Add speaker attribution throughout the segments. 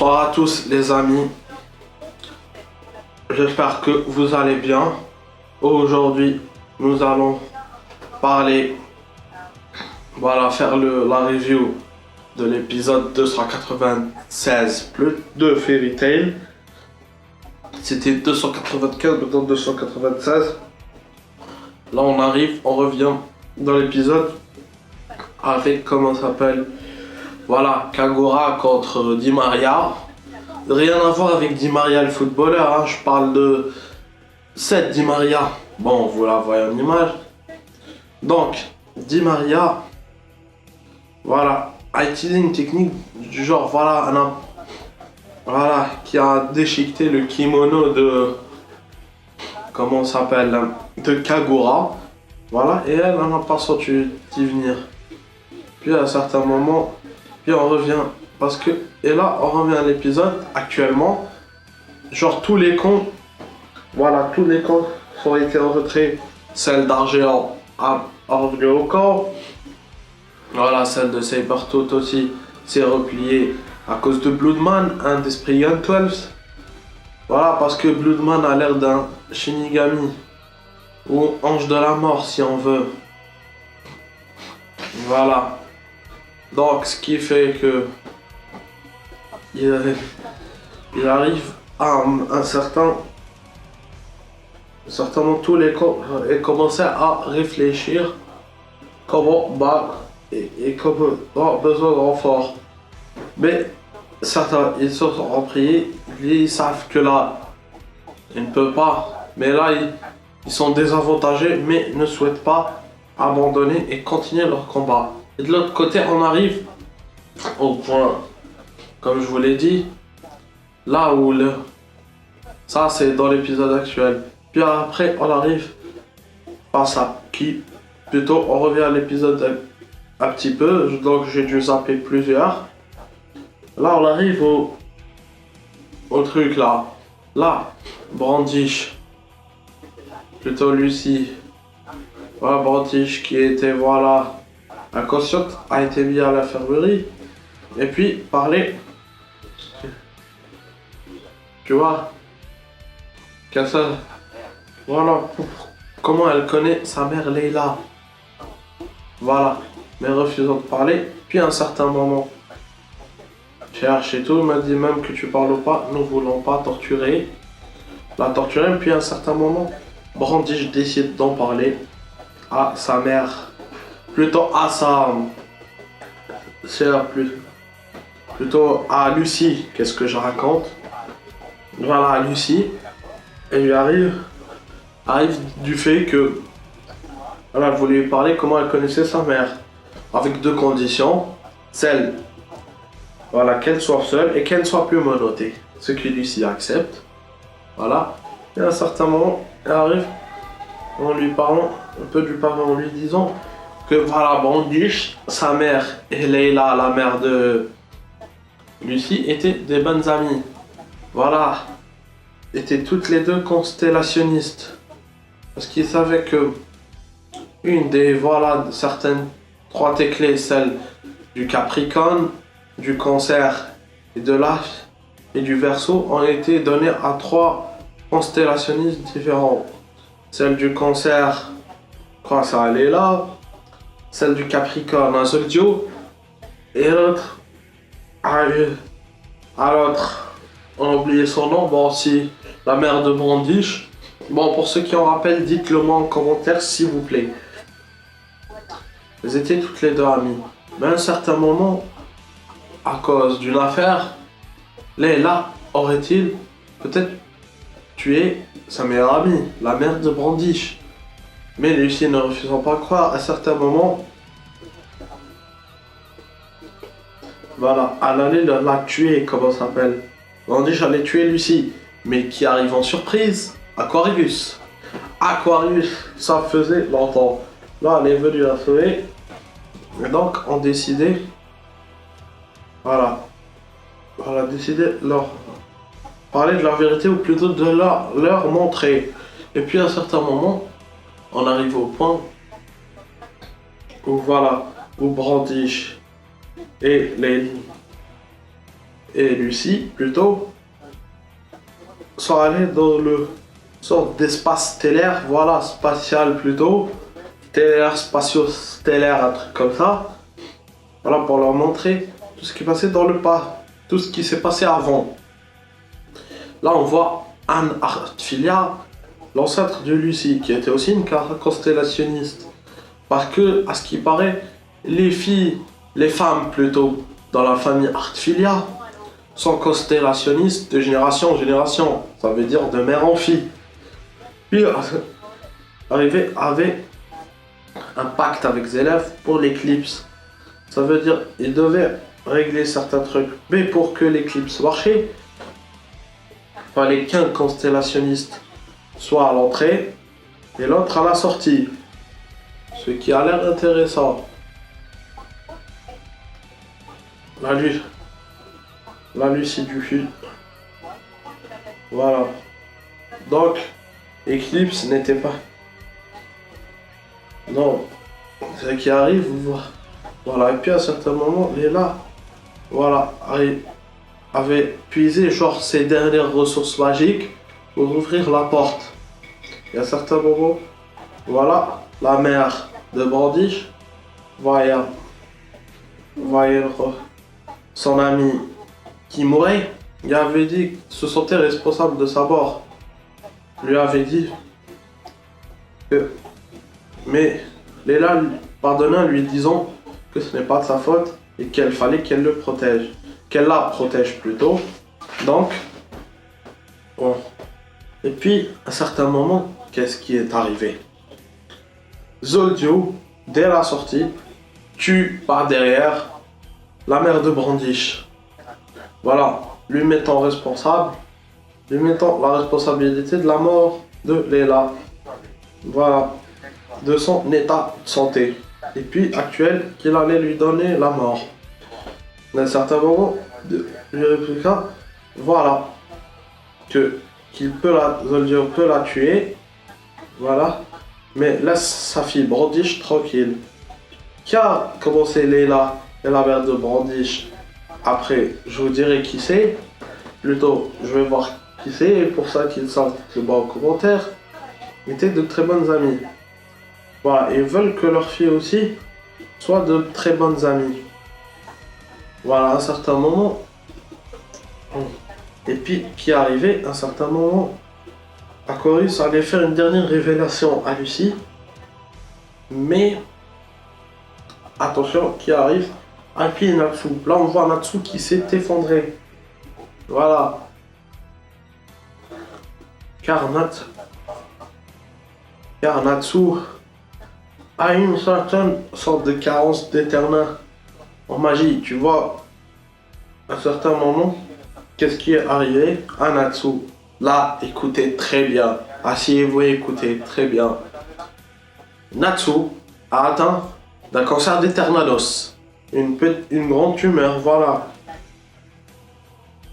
Speaker 1: Bonsoir à tous les amis, j'espère que vous allez bien. Aujourd'hui nous allons parler, faire la review de l'épisode 296 plus de Fairy Tail. C'était 295, maintenant 296. Là on revient dans l'épisode avec, comment ça s'appelle, Kagura contre Di Maria. Rien à voir avec Di Maria le footballeur, je parle de cette Di Maria. Bon, vous la voyez en image. Donc, Di Maria, a utilisé une technique du genre, qui a déchiqueté le kimono de, de Kagura. Et elle n'en a pas sorti d'y venir. Puis à un certain moment, on revient, on revient à l'épisode actuellement. Genre tous les cons ont été en retrait. Celle d'Argéan a revenu au corps. Celle de Sabertooth aussi s'est repliée à cause de Bloodman, un des Spriggan 12. Parce que Bloodman a l'air d'un Shinigami ou ange de la mort si on veut. Donc ce qui fait que il arrive à un certain moment, tous les corps et commençaient à réfléchir comment battre et comment avoir besoin de renfort. Mais certains, ils se sont repliés, ils savent que là, ils ne peuvent pas. Mais là, ils sont désavantagés, mais ne souhaitent pas abandonner et continuer leur combat. Et de l'autre côté, on arrive au point, comme je vous l'ai dit, là où ça c'est dans l'épisode actuel. Puis après, on arrive à ça, plutôt on revient à l'épisode un petit peu, donc j'ai dû zapper plusieurs. Là, on arrive au truc là. Brandish, plutôt Lucy. Brandish qui était, inconsciente, a été mis à l'infirmerie. Et puis, parler. Tu vois, comment elle connaît sa mère Leila. Mais refusant de parler. Puis à un certain moment, chez Archeto m'a dit même que tu parles pas, nous voulons pas la torturer. Puis à un certain moment, Brandish décide d'en parler à sa mère, plutôt à sa sœur, plutôt à Lucy. Qu'est-ce que je raconte? Lucy, elle lui arrive du fait que elle voulait lui parler comment elle connaissait sa mère, avec deux conditions, celle qu'elle soit seule et qu'elle ne soit plus menottée, ce que Lucy accepte. Et à un certain moment, elle arrive en lui parlant un peu du parent, en lui disant que Brandish, sa mère, et Leila, la mère de Lucy, étaient des bonnes amies. Étaient toutes les deux constellationnistes. Parce qu'ils savaient que une des certaines trois clés, celle du Capricorne, du Cancer et de l'Astre et du Verseau, ont été données à trois constellationnistes différents. Celle du Cancer, ça elle est là. Celle du Capricorne, un seul duo. Et l'autre, à l'autre, on a oublié son nom, si la mère de Brandish. Pour ceux qui en rappellent, dites-le moi en commentaire s'il vous plaît. Elles étaient toutes les deux amies. Mais à un certain moment, à cause d'une affaire, Leila aurait-il peut-être tué sa meilleure amie, la mère de Brandish. Mais Lucy ne refusant pas croire, à certains moments, elle allait la tuer, comment ça s'appelle. Brandish allait tuer Lucy, mais qui arrive en surprise, Aquarius, ça faisait longtemps. Là, elle est venue la sauver. Et donc, on décidait, décidé de leur parler de leur vérité, ou plutôt de leur montrer. Et puis à un certain moment, on arrive au point où Brandish et et Lucie plutôt sont allés dans le sorte d'espace stellaire, voilà, spatial plutôt, stellaire, spatio-stellaire, un truc comme ça. Voilà, pour leur montrer tout ce qui passait dans le pas, tout ce qui s'est passé avant. Là, on voit Anne Artfilia, l'ancêtre de Lucie, qui était aussi une constellationniste. Parce que, à ce qui paraît, les filles, les femmes plutôt, dans la famille Artfilia, sont constellationnistes de génération en génération. Ça veut dire de mère en fille. Puis, arrivé avait un pacte avec Zélève pour l'éclipse. Ça veut dire qu'ils devaient régler certains trucs. Mais pour que l'éclipse marchait, il fallait qu'un constellationniste soit à l'entrée et l'autre à la sortie. Ce qui a l'air intéressant. La Lucie du Sud. Voilà. Donc, Eclipse n'était pas... Non. Ce qui arrive, voilà. Et puis à un certain moment, Léla, voilà, avait puisé genre ses dernières ressources magiques pour ouvrir la porte. Et à un certain moment, voilà, la mère de Brandish voyait son ami qui mourait. Il avait dit qu'il se sentait responsable de sa mort. Lui avait dit que... Mais Léla pardonna en lui disant que ce n'est pas de sa faute et qu'il fallait qu'elle le protège. Qu'elle la protège plutôt. Donc, bon. Et puis, à un certain moment, qu'est-ce qui est arrivé? Zoldio, dès la sortie, tue par derrière la mère de Brandish. Voilà, lui mettant responsable, lui mettant la responsabilité de la mort de Léla. Voilà, de son état de santé. Et puis, actuel, qu'il allait lui donner la mort. À un certain moment, lui répliqua, voilà, Zoldio peut la tuer, voilà, mais laisse sa fille Brandish tranquille. Qui a commencé Léla et la mère de Brandish? Après, je vous dirai qui c'est. Plutôt, je vais voir qui c'est, et pour ça qu'ils savent le bas en commentaire. Ils étaient de très bonnes amies. Voilà, ils veulent que leur fille aussi soit de très bonnes amies. Voilà, à un certain moment. Et puis, qui est arrivé, à un certain moment, Aquarius allait faire une dernière révélation à Lucie. Mais, attention, qui arrive, Aki et Natsu. Là, on voit Natsu qui s'est effondré. Voilà. Car Natsu a une certaine sorte de carence d'éternel en magie. Tu vois, à un certain moment, qu'est-ce qui est arrivé à Natsu? Là, écoutez très bien. Asseyez-vous et écoutez très bien. Natsu a atteint d'un cancer d'éternalos. Une grande tumeur, voilà.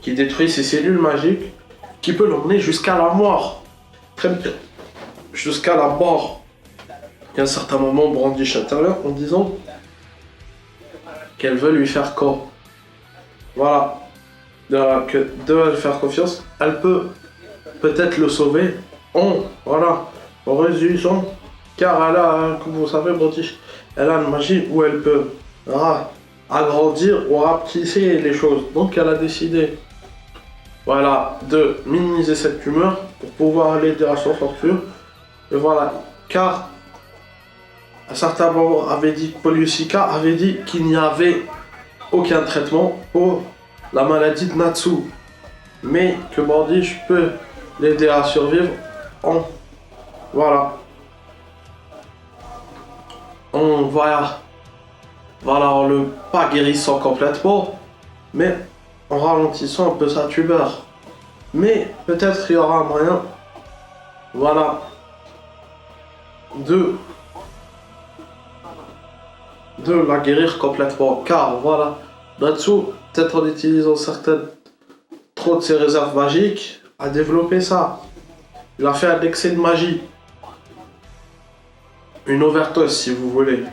Speaker 1: Qui détruit ses cellules magiques, qui peut l'emmener jusqu'à la mort. Très bien. Jusqu'à la mort. Et à un certain moment, Brandish intérieur en disant qu'elle veut lui faire corps. Voilà. Que de lui faire confiance, elle peut peut-être le sauver en réduisant, car elle a, comme vous savez, Brandish, elle a une magie où elle peut agrandir ou rapetisser les choses. Donc elle a décidé, voilà, de minimiser cette tumeur pour pouvoir l'aider à s'en sortir. Et voilà, car à certains moments Poliusica avait dit qu'il n'y avait aucun traitement pour la maladie de Natsu, mais que Brandish peut l'aider à survivre en en le pas guérissant complètement, mais en ralentissant un peu sa tumeur. Mais peut-être il y aura un moyen, de la guérir complètement, car Natsu, peut-être en utilisant trop de ses réserves magiques, a développé ça. Il a fait un excès de magie. Une overdose, si vous voulez.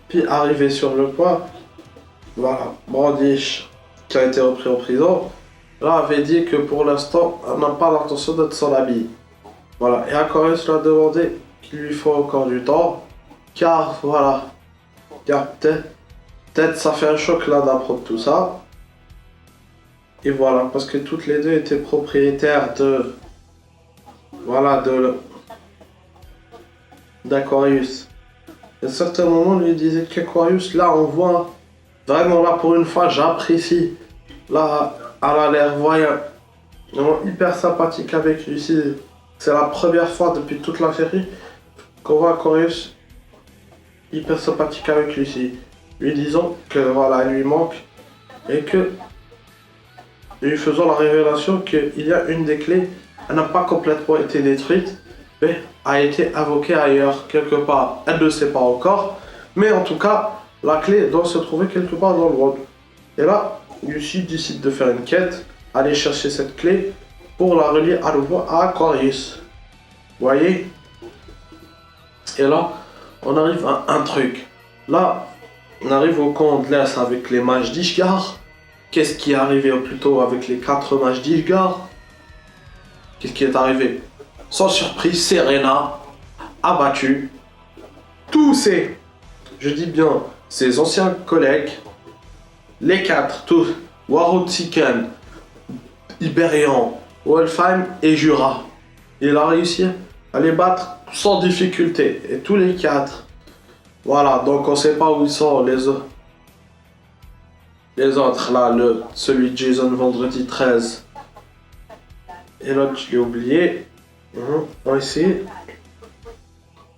Speaker 1: Puis arrivé sur le point, Brandish qui a été repris en prison, là avait dit que pour l'instant, on n'a pas l'intention d'être sans l'habit. Voilà, et Aquarius lui a demandé qu'il lui faut encore du temps, car voilà, car peut-être ça fait un choc là d'apprendre tout ça. Et voilà, parce que toutes les deux étaient propriétaires voilà, d'Aquarius. À un certain moment, on lui disait qu'Aquarius, là, on voit, vraiment là, pour une fois, j'apprécie. Là, elle a l'air voyant, vraiment hyper sympathique avec Lucy. C'est la première fois depuis toute la série qu'on voit Aquarius hyper sympathique avec Lucy. Lui disant que voilà, elle lui manque et que lui faisant la révélation qu'il y a une des clés, elle n'a pas complètement été détruite, mais a été invoquée ailleurs, quelque part. Elle ne sait pas encore, mais en tout cas, la clé doit se trouver quelque part dans le monde. Et là, Lucy décide de faire une quête, aller chercher cette clé pour la relier à nouveau à Aquarius. Vous voyez? Et là, on arrive à un truc. Là, on arrive au camp de l'Est avec les mages d'Ishgard. Qu'est-ce qui est arrivé plutôt avec les 4 mages d'Ishgard? Qu'est-ce qui est arrivé? Sans surprise, Serena a battu tous ses, je dis bien, ses anciens collègues, les 4, tous, Warotziken, Iberian, Wolfheim et Jura. Il a réussi à les battre sans difficulté, et tous les 4. Voilà, donc on sait pas où ils sont les autres. Les autres, là, celui de Jason vendredi 13. Et l'autre, je l'ai oublié. On va essayer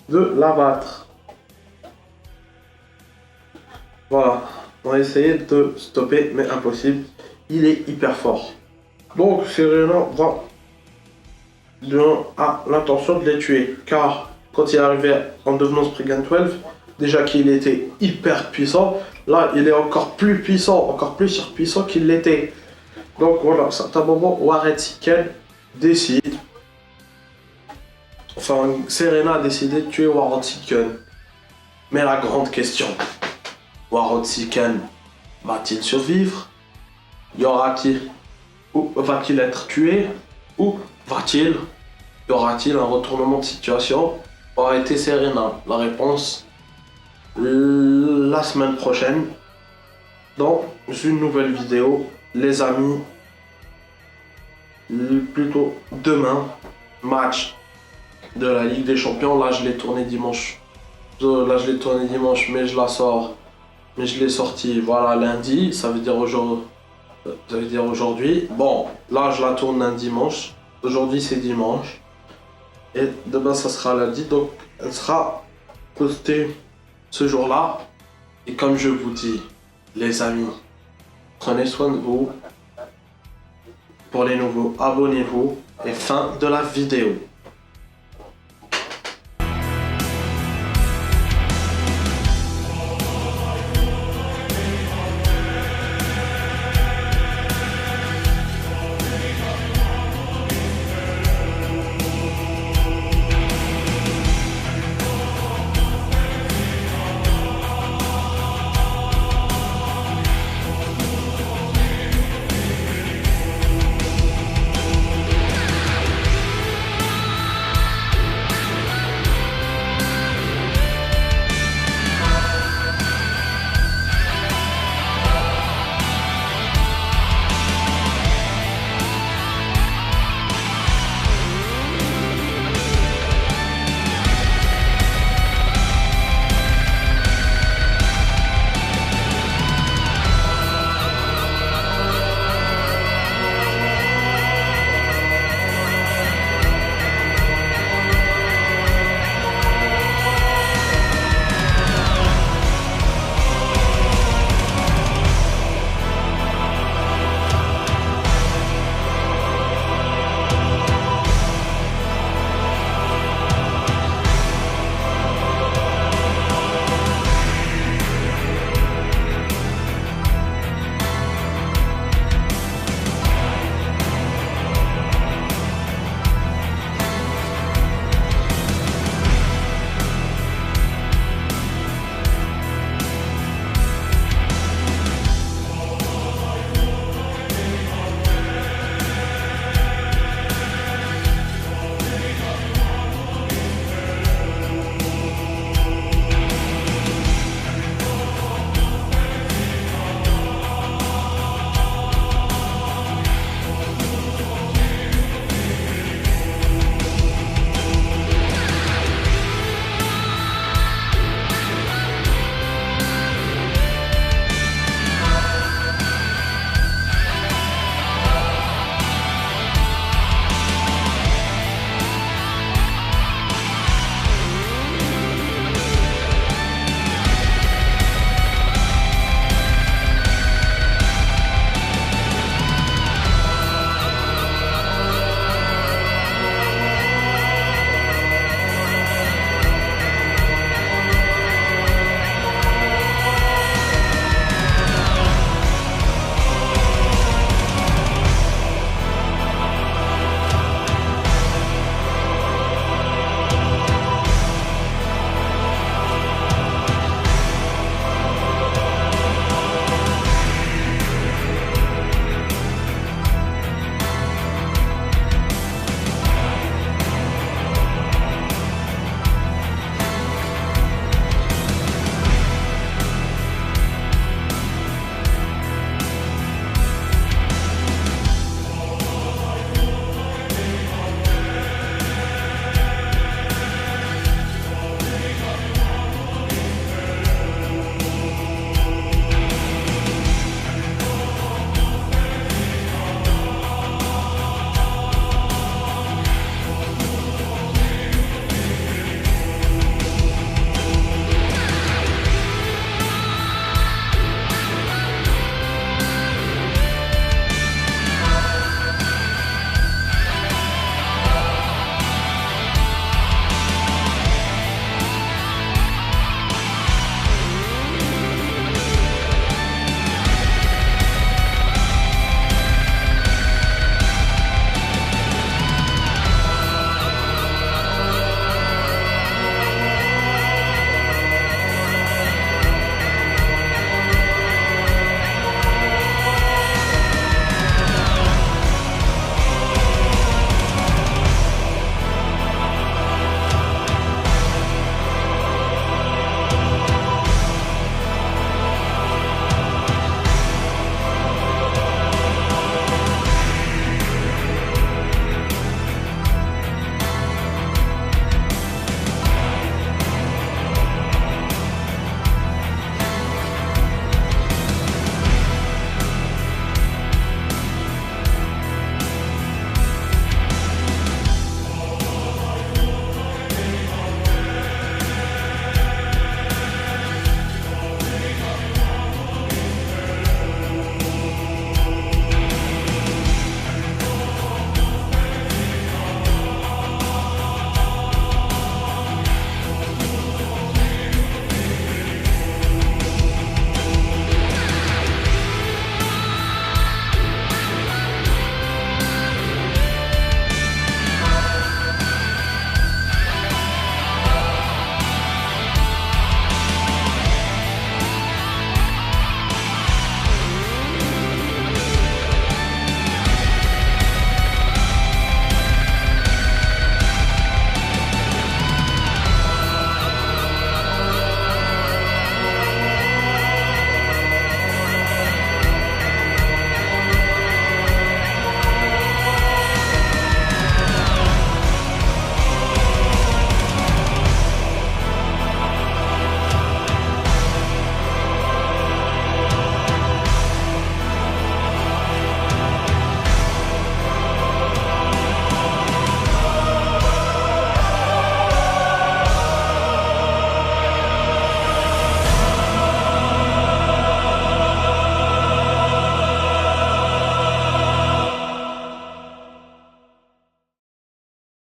Speaker 1: de l'abattre. Voilà, on va essayer de stopper, mais impossible. Il est hyper fort. Donc, Serena a l'intention de les tuer. Car, quand il est arrivé en devenant Spriggan 12, déjà qu'il était hyper puissant, là, il est encore plus puissant, encore plus surpuissant qu'il l'était. Donc, voilà, à un certain moment, Warretziken décide. Enfin, Serena a décidé de tuer Warretziken. Mais la grande question, Warretziken va-t-il survivre? Y aura-t-il ou va-t-il être tué? Ou y aura-t-il un retournement de situation pour arrêter Serena? La réponse, la semaine prochaine, dans une nouvelle vidéo, les amis. Plutôt demain, match de la Ligue des Champions. Là, je l'ai tourné dimanche. Mais je la sors. Mais je l'ai sorti, voilà, lundi. Ça veut dire aujourd'hui. Bon, là, je la tourne un dimanche. Aujourd'hui, c'est dimanche. Et demain, ça sera lundi. Donc, elle sera postée ce jour-là. Et comme je vous dis, les amis, prenez soin de vous. Pour les nouveaux, abonnez-vous. Et fin de la vidéo.